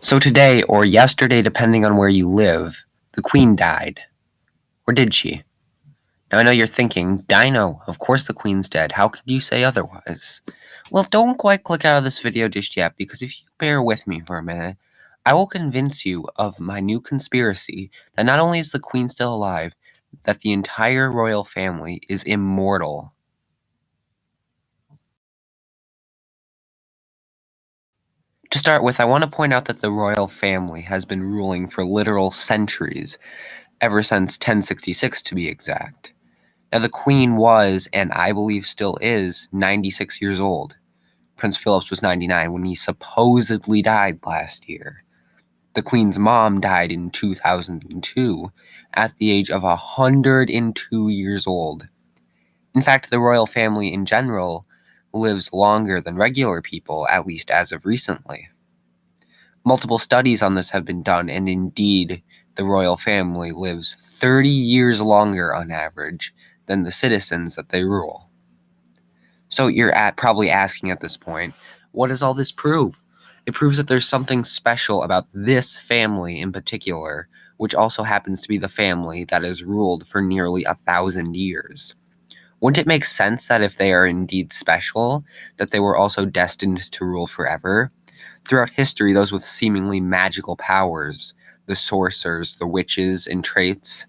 So today, or yesterday, depending on where you live, the Queen died. Or did she? Now I know you're thinking, Dino, of course the Queen's dead. How could you say otherwise? Well, don't quite click out of this video just yet, because if you bear with me for a minute, I will convince you of my new conspiracy that not only is the Queen still alive, that the entire royal family is immortal. To start with, I want to point out that the royal family has been ruling for literal centuries, ever since 1066 to be exact. Now, the Queen was, and I believe still is, 96 years old. Prince Phillips was 99 when he supposedly died last year. The Queen's mom died in 2002 at the age of 102 years old. In fact, the royal family in general lives longer than regular people, at least as of recently. Multiple studies on this have been done, and indeed, the royal family lives 30 years longer on average than the citizens that they rule. So you're probably asking at this point, what does all this prove? It proves that there's something special about this family in particular, which also happens to be the family that has ruled for nearly 1,000 years. Wouldn't it make sense that if they are indeed special, that they were also destined to rule forever? Throughout history, those with seemingly magical powers, the sorcerers, the witches, and traits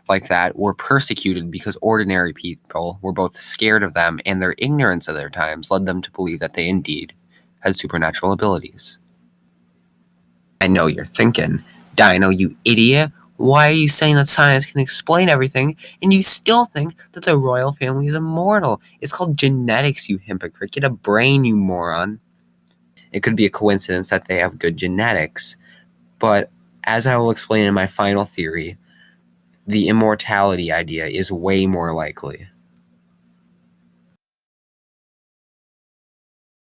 like that, were persecuted because ordinary people were both scared of them, and their ignorance of their times led them to believe that they indeed had supernatural abilities. I know you're thinking, Dino, you idiot, why are you saying that science can explain everything, and you still think that the royal family is immortal? It's called genetics, you hypocrite. Get a brain, you moron. It could be a coincidence that they have good genetics, but as I will explain in my final theory, the immortality idea is way more likely.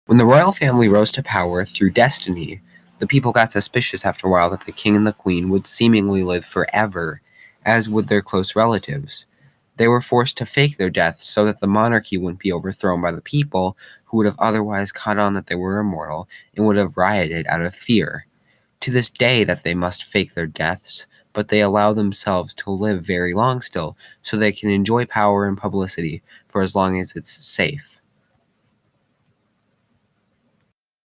When the royal family rose to power through destiny, the people got suspicious after a while that the king and the queen would seemingly live forever, as would their close relatives. They were forced to fake their deaths so that the monarchy wouldn't be overthrown by the people who would have otherwise caught on that they were immortal and would have rioted out of fear. To this day that they must fake their deaths, but they allow themselves to live very long still, so they can enjoy power and publicity for as long as it's safe.